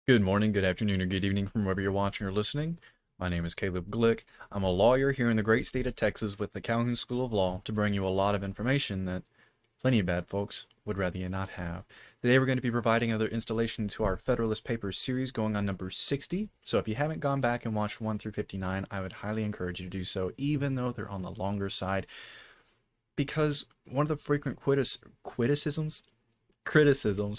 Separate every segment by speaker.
Speaker 1: Good morning, good afternoon, or good evening from wherever you're watching or listening. My name is Caleb Glick. I'm a lawyer here in the great state of Texas with the Calhoun School of Law to bring you a lot of information that plenty of bad folks would rather you not have. Today we're going to be providing another installation to our Federalist Papers series going on number 60. So if you haven't gone back and watched 1 through 59, I would highly encourage you to do so, even though they're on the longer side. Because one of the frequent criticisms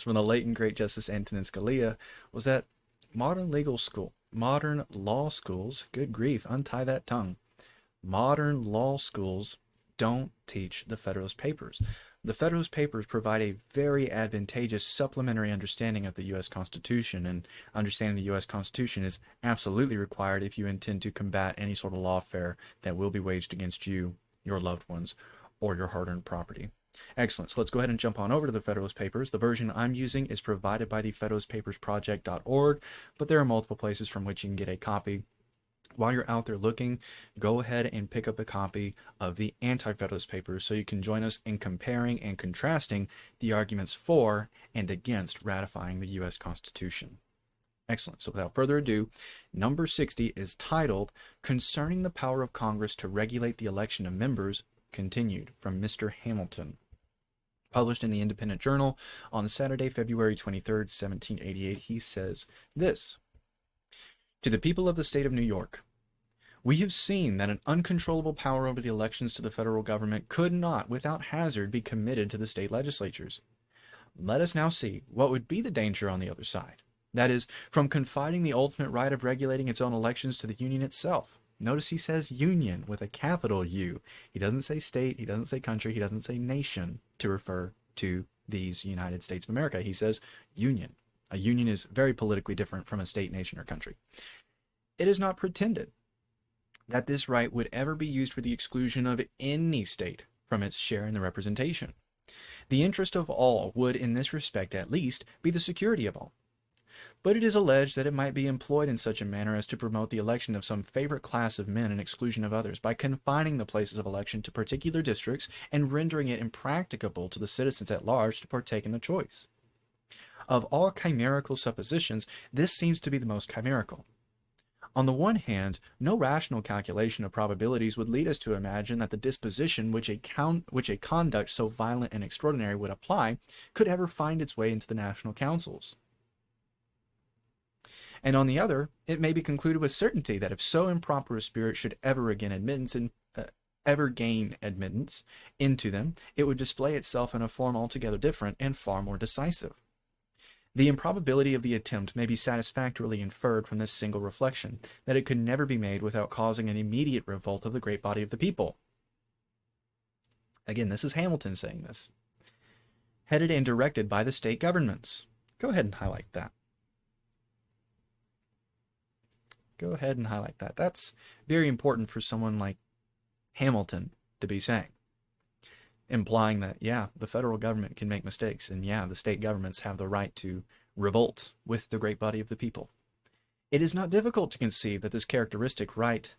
Speaker 1: from the late and great Justice Antonin Scalia was that modern law schools, good grief, untie that tongue. Modern law schools don't teach the Federalist Papers. The Federalist Papers provide a very advantageous supplementary understanding of the U.S. Constitution, and understanding the U.S. Constitution is absolutely required if you intend to combat any sort of lawfare that will be waged against you, your loved ones, or your hard-earned property. Excellent. So let's go ahead and jump on over to the Federalist Papers. The version I'm using is provided by the federalistpapersproject.org, but there are multiple places from which you can get a copy. While you're out there looking, go ahead and pick up a copy of the Anti-Federalist Papers so you can join us in comparing and contrasting the arguments for and against ratifying the U.S. Constitution. Excellent. So without further ado, number 60 is titled Concerning the Power of Congress to Regulate the Election of Members, continued, from Mr. Hamilton. Published in the Independent Journal on Saturday, February 23rd, 1788, he says this: To the people of the state of New York, we have seen that an uncontrollable power over the elections to the federal government could not, without hazard, be committed to the state legislatures. Let us now see what would be the danger on the other side. That is, from confiding the ultimate right of regulating its own elections to the Union itself. Notice he says union with a capital U. He doesn't say state, he doesn't say country, he doesn't say nation to refer to these United States of America. He says union. A union is very politically different from a state, nation, or country. It is not pretended that this right would ever be used for the exclusion of any state from its share in the representation. The interest of all would, in this respect at least, be the security of all. But it is alleged that it might be employed in such a manner as to promote the election of some favorite class of men and exclusion of others, by confining the places of election to particular districts and rendering it impracticable to the citizens at large to partake in the choice. Of all chimerical suppositions, this seems to be the most chimerical. On the one hand, no rational calculation of probabilities would lead us to imagine that the disposition which a conduct so violent and extraordinary would apply could ever find its way into the national councils. And on the other, it may be concluded with certainty that if so improper a spirit should ever gain admittance into them, it would display itself in a form altogether different and far more decisive. The improbability of the attempt may be satisfactorily inferred from this single reflection, that it could never be made without causing an immediate revolt of the great body of the people. Again, this is Hamilton saying this. Headed and directed by the state governments. Go ahead and highlight that. Go ahead and highlight that. That's very important for someone like Hamilton to be saying. Implying that, yeah, the federal government can make mistakes, and yeah, the state governments have the right to revolt with the great body of the people. It is not difficult to conceive that this characteristic right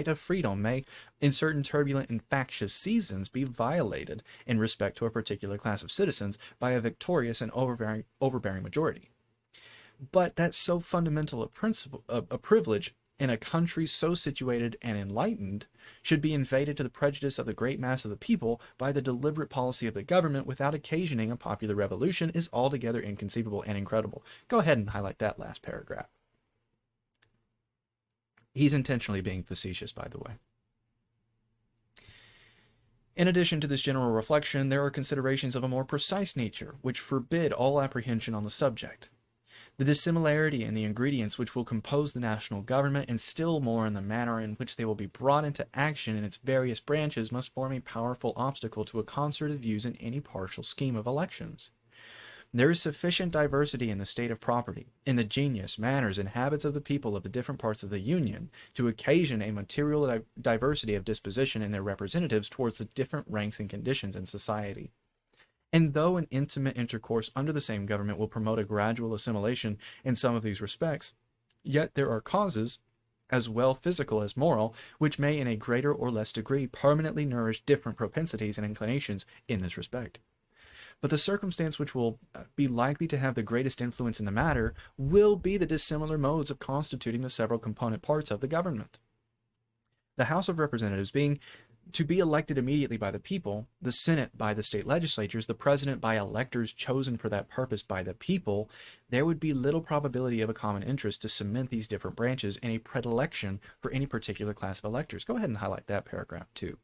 Speaker 1: of freedom may, in certain turbulent and factious seasons, be violated in respect to a particular class of citizens by a victorious and overbearing majority. But that so fundamental a privilege in a country so situated and enlightened should be invaded to the prejudice of the great mass of the people by the deliberate policy of the government without occasioning a popular revolution is altogether inconceivable and incredible. Go ahead and highlight that last paragraph. He's intentionally being facetious, by the way. In addition to this general reflection, there are considerations of a more precise nature which forbid all apprehension on the subject. The dissimilarity in the ingredients which will compose the national government, and still more in the manner in which they will be brought into action in its various branches, must form a powerful obstacle to a concert of views in any partial scheme of elections. There is sufficient diversity in the state of property, in the genius, manners, and habits of the people of the different parts of the Union, to occasion a material diversity of disposition in their representatives towards the different ranks and conditions in society. And though an intimate intercourse under the same government will promote a gradual assimilation in some of these respects, yet there are causes, as well physical as moral, which may in a greater or less degree permanently nourish different propensities and inclinations in this respect. But the circumstance which will be likely to have the greatest influence in the matter will be the dissimilar modes of constituting the several component parts of the government. The House of Representatives being to be elected immediately by the people, the Senate by the state legislatures, the President by electors chosen for that purpose by the people, there would be little probability of a common interest to cement these different branches in a predilection for any particular class of electors. Go ahead and highlight that paragraph too,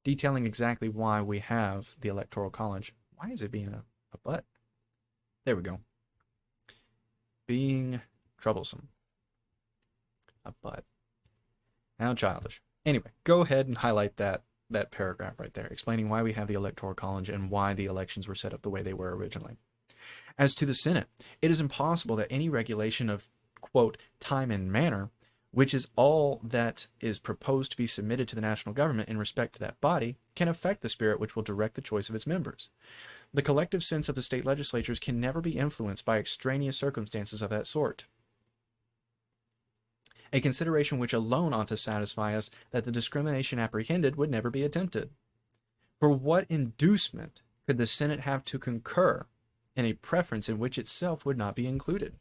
Speaker 1: detailing exactly why we have the Electoral College. Why is it being a butt? There we go. Being troublesome. A butt. How childish. Anyway, go ahead and highlight that paragraph right there, explaining why we have the Electoral College and why the elections were set up the way they were originally. As to the Senate, it is impossible that any regulation of, quote, time and manner, which is all that is proposed to be submitted to the national government in respect to that body, can affect the spirit which will direct the choice of its members. The collective sense of the state legislatures can never be influenced by extraneous circumstances of that sort. A consideration which alone ought to satisfy us that the discrimination apprehended would never be attempted. For what inducement could the Senate have to concur in a preference in which itself would not be included?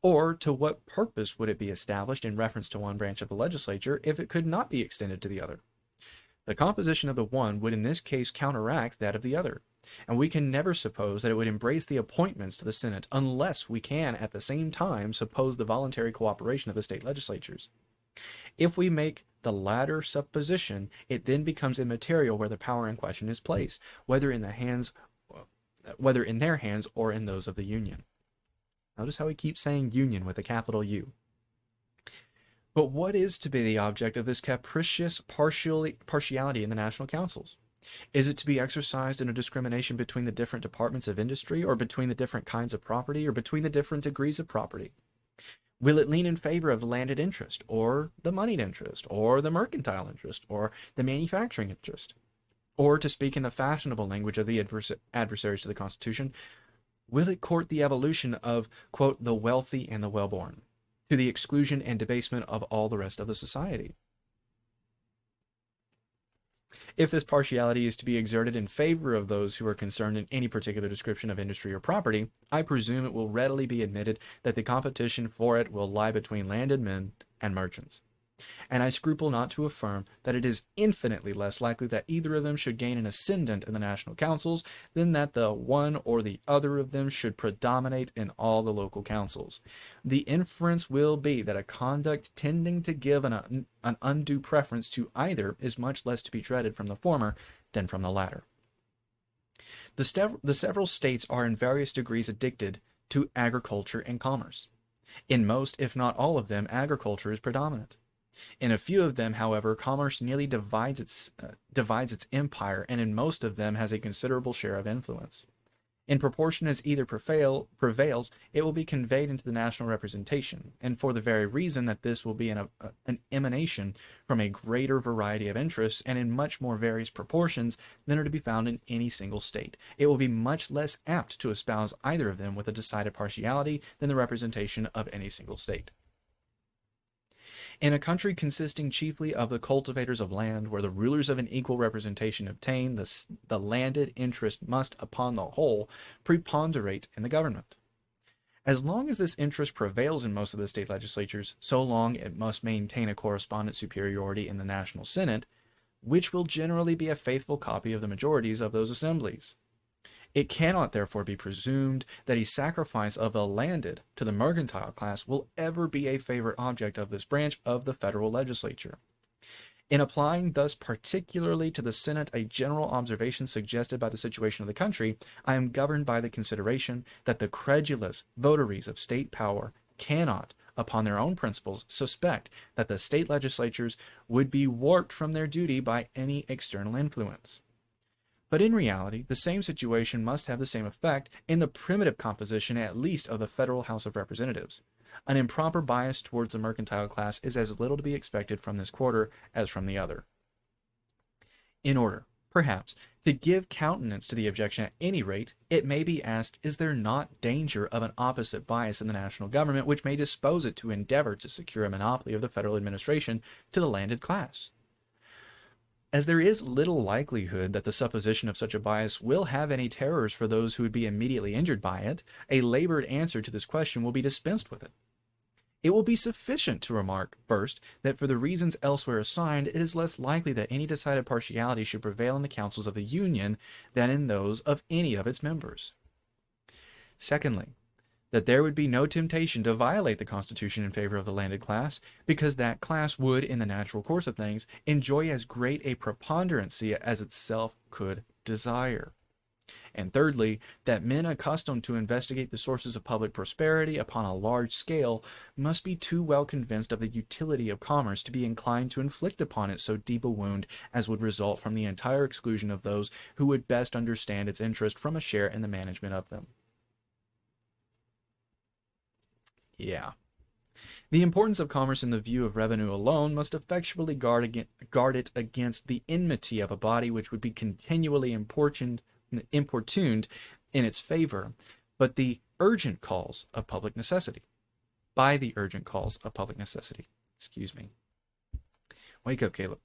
Speaker 1: Or to what purpose would it be established in reference to one branch of the legislature if it could not be extended to the other? The composition of the one would in this case counteract that of the other, and we can never suppose that it would embrace the appointments to the Senate unless we can at the same time suppose the voluntary cooperation of the state legislatures. If we make the latter supposition, it then becomes immaterial where the power in question is placed, whether in their hands or in those of the Union. Notice how he keeps saying union with a capital U. But what is to be the object of this capricious partiality in the national councils? Is it to be exercised in a discrimination between the different departments of industry, or between the different kinds of property, or between the different degrees of property? Will it lean in favor of the landed interest, or the moneyed interest, or the mercantile interest, or the manufacturing interest? Or, to speak in the fashionable language of the adversaries to the Constitution, will it court the evolution of, quote, the wealthy and the well-born, to the exclusion and debasement of all the rest of the society? If this partiality is to be exerted in favor of those who are concerned in any particular description of industry or property, I presume it will readily be admitted that the competition for it will lie between landed men and merchants. And I scruple not to affirm that it is infinitely less likely that either of them should gain an ascendant in the national councils than that the one or the other of them should predominate in all the local councils. The inference will be that a conduct tending to give an undue preference to either is much less to be dreaded from the former than from the latter. The several states are in various degrees addicted to agriculture and commerce. In most, if not all of them, agriculture is predominant. In a few of them, however, commerce nearly divides its empire, and in most of them has a considerable share of influence. In proportion as either prevails, it will be conveyed into the national representation, and for the very reason that this will be an emanation from a greater variety of interests and in much more various proportions than are to be found in any single state, it will be much less apt to espouse either of them with a decided partiality than the representation of any single state. In a country consisting chiefly of the cultivators of land, where the rulers of an equal representation obtain, the landed interest must, upon the whole, preponderate in the government. As long as this interest prevails in most of the state legislatures, so long it must maintain a correspondent superiority in the national Senate, which will generally be a faithful copy of the majorities of those assemblies. It cannot therefore be presumed that a sacrifice of the landed to the mercantile class will ever be a favorite object of this branch of the federal legislature. In applying thus particularly to the Senate a general observation suggested by the situation of the country, I am governed by the consideration that the credulous votaries of state power cannot, upon their own principles, suspect that the state legislatures would be warped from their duty by any external influence. But in reality, the same situation must have the same effect in the primitive composition at least of the Federal House of Representatives. An improper bias towards the mercantile class is as little to be expected from this quarter as from the other. In order, perhaps, to give countenance to the objection at any rate, it may be asked, is there not danger of an opposite bias in the national government which may dispose it to endeavor to secure a monopoly of the federal administration to the landed class? As there is little likelihood that the supposition of such a bias will have any terrors for those who would be immediately injured by it, a labored answer to this question will be dispensed with it. It will be sufficient to remark, first, that for the reasons elsewhere assigned, it is less likely that any decided partiality should prevail in the councils of the Union than in those of any of its members. Secondly, that there would be no temptation to violate the Constitution in favor of the landed class, because that class would, in the natural course of things, enjoy as great a preponderancy as itself could desire. And thirdly, that men accustomed to investigate the sources of public prosperity upon a large scale must be too well convinced of the utility of commerce to be inclined to inflict upon it so deep a wound as would result from the entire exclusion of those who would best understand its interest from a share in the management of them. Yeah. The importance of commerce in the view of revenue alone must effectually guard it against the enmity of a body which would be continually importuned in its favor, but the urgent calls of public necessity. By the urgent calls of public necessity. Excuse me. Wake up, Caleb.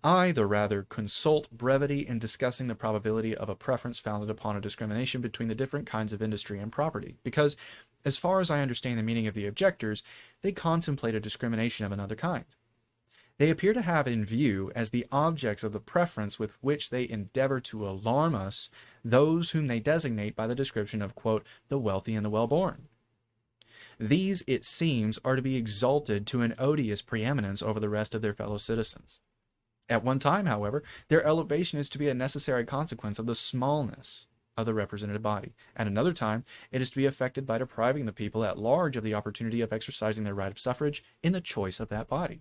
Speaker 1: I, the rather, consult brevity in discussing the probability of a preference founded upon a discrimination between the different kinds of industry and property, because, as far as I understand the meaning of the objectors, they contemplate a discrimination of another kind. They appear to have in view, as the objects of the preference with which they endeavor to alarm us, those whom they designate by the description of, quote, the wealthy and the well-born. These, it seems, are to be exalted to an odious preeminence over the rest of their fellow citizens. At one time, however, their elevation is to be a necessary consequence of the smallness of the represented body. At another time, it is to be effected by depriving the people at large of the opportunity of exercising their right of suffrage in the choice of that body.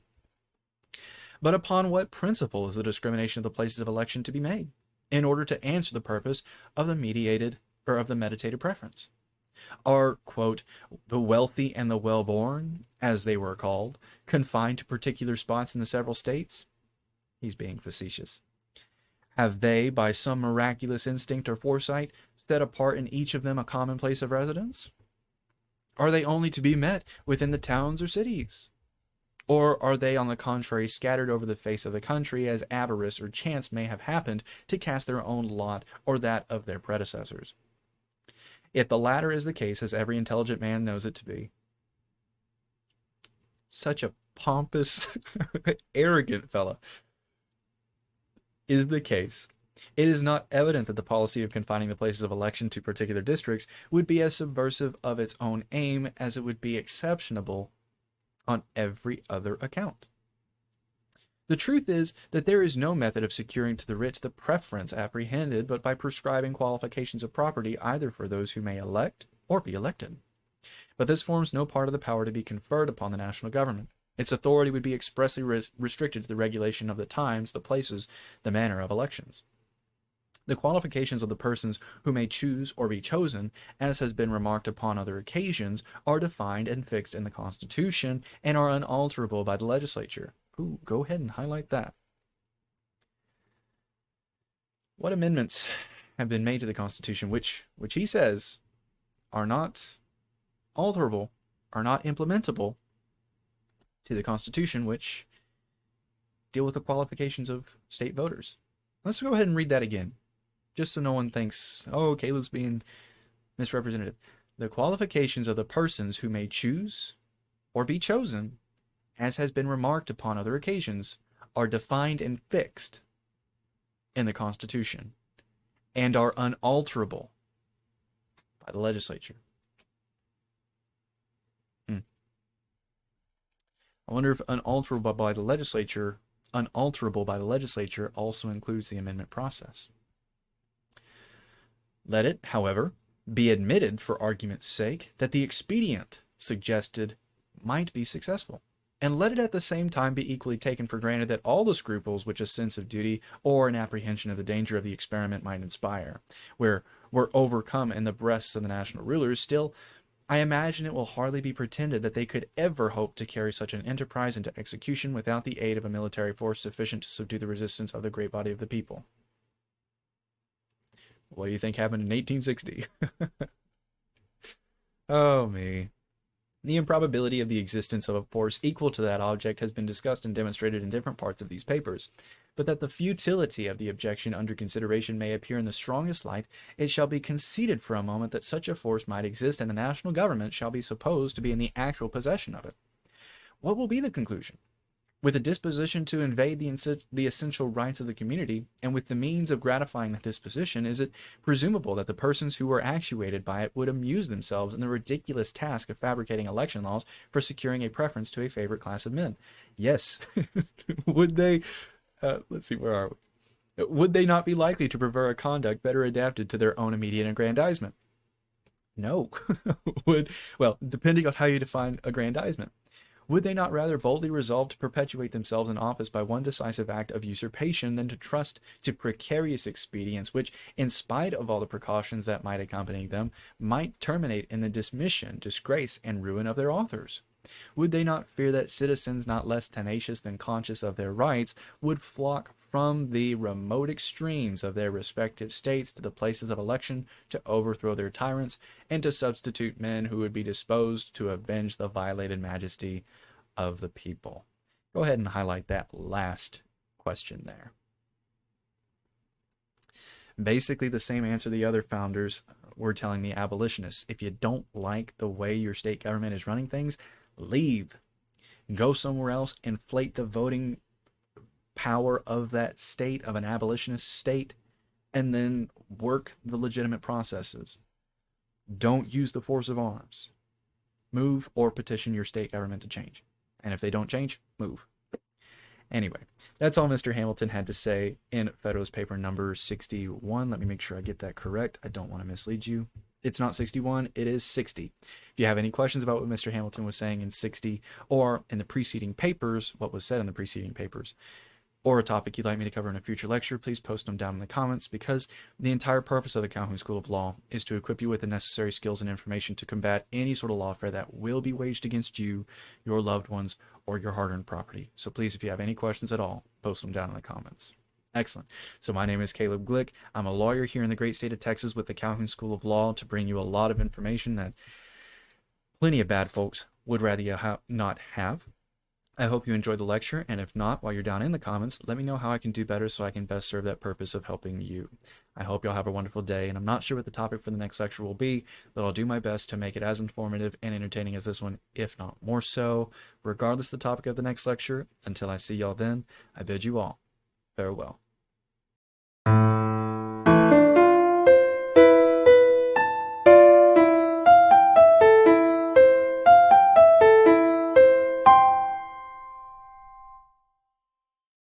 Speaker 1: But upon what principle is the discrimination of the places of election to be made, in order to answer the purpose of the meditated preference? Are, quote, the wealthy and the well-born, as they were called, confined to particular spots in the several states? He's being facetious. Have they, by some miraculous instinct or foresight, set apart in each of them a common place of residence? Are they only to be met within the towns or cities? Or are they, on the contrary, scattered over the face of the country, as avarice or chance may have happened to cast their own lot or that of their predecessors? If the latter is the case, as every intelligent man knows it to be, such a pompous, arrogant fellow, is the case, it is not evident that the policy of confining the places of election to particular districts would be as subversive of its own aim as it would be exceptionable on every other account. The truth is that there is no method of securing to the rich the preference apprehended but by prescribing qualifications of property either for those who may elect or be elected. But this forms no part of the power to be conferred upon the national government. Its authority would be expressly restricted to the regulation of the times, the places, the manner of elections. The qualifications of the persons who may choose or be chosen, as has been remarked upon other occasions, are defined and fixed in the Constitution and are unalterable by the legislature. Ooh, go ahead and highlight that. What amendments have been made to the Constitution which he says are not alterable, are not implementable to the Constitution, which deal with the qualifications of state voters? Let's go ahead and read that again, just so no one thinks, oh, Caleb's being misrepresentative. The qualifications of the persons who may choose or be chosen, as has been remarked upon other occasions, are defined and fixed in the Constitution and are unalterable by the legislature. I wonder if unalterable by the legislature also includes the amendment process. Let it, however, be admitted for argument's sake that the expedient suggested might be successful, and let it at the same time be equally taken for granted that all the scruples which a sense of duty or an apprehension of the danger of the experiment might inspire were overcome in the breasts of the national rulers, still I imagine it will hardly be pretended that they could ever hope to carry such an enterprise into execution without the aid of a military force sufficient to subdue the resistance of the great body of the people. What do you think happened in 1860? Oh, me. The improbability of the existence of a force equal to that object has been discussed and demonstrated in different parts of these papers. but that the futility of the objection under consideration may appear in the strongest light, it shall be conceded for a moment that such a force might exist, and the national government shall be supposed to be in the actual possession of it. What will be the conclusion? With a disposition to invade the essential rights of the community, and with the means of gratifying that disposition, is it presumable that the persons who were actuated by it would amuse themselves in the ridiculous task of fabricating election laws for securing a preference to a favorite class of men? Yes. Would they, let's see, where are we? Would they not be likely to prefer a conduct better adapted to their own immediate aggrandizement? No. Well, depending on how you define aggrandizement. Would they not rather boldly resolve to perpetuate themselves in office by one decisive act of usurpation than to trust to precarious expedients which, in spite of all the precautions that might accompany them, might terminate in the dismission, disgrace, and ruin of their authors? Would they not fear that citizens not less tenacious than conscious of their rights would flock from the remote extremes of their respective states to the places of election to overthrow their tyrants, and to substitute men who would be disposed to avenge the violated majesty of the people? Go ahead and highlight that last question there. Basically the same answer the other founders were telling the abolitionists. If you don't like the way your state government is running things, leave. Go somewhere else, inflate the voting power of that state, of an abolitionist state, and then work the legitimate processes. Don't use the force of arms. Move or petition your state government to change. And if they don't change, move. Anyway, that's all Mr. Hamilton had to say in Federalist Paper number 61. Let me make sure I get that correct. I don't want to mislead you. It's not 61, it is 60. If you have any questions about what Mr. Hamilton was saying in 60, or in the preceding papers, what was said in the preceding papers, or a topic you'd like me to cover in a future lecture, please post them down in the comments, because the entire purpose of the Calhoun School of Law is to equip you with the necessary skills and information to combat any sort of lawfare that will be waged against you, your loved ones, or your hard-earned property. So please, if you have any questions at all, post them down in the comments. Excellent. So my name is Caleb Glick. I'm a lawyer here in the great state of Texas with the Calhoun School of Law to bring you a lot of information that plenty of bad folks would rather you not have. I hope you enjoyed the lecture, and if not, while you're down in the comments, let me know how I can do better so I can best serve that purpose of helping you. I hope y'all have a wonderful day, and I'm not sure what the topic for the next lecture will be, but I'll do my best to make it as informative and entertaining as this one, if not more so. Regardless of the topic of the next lecture, until I see y'all then, I bid you all farewell.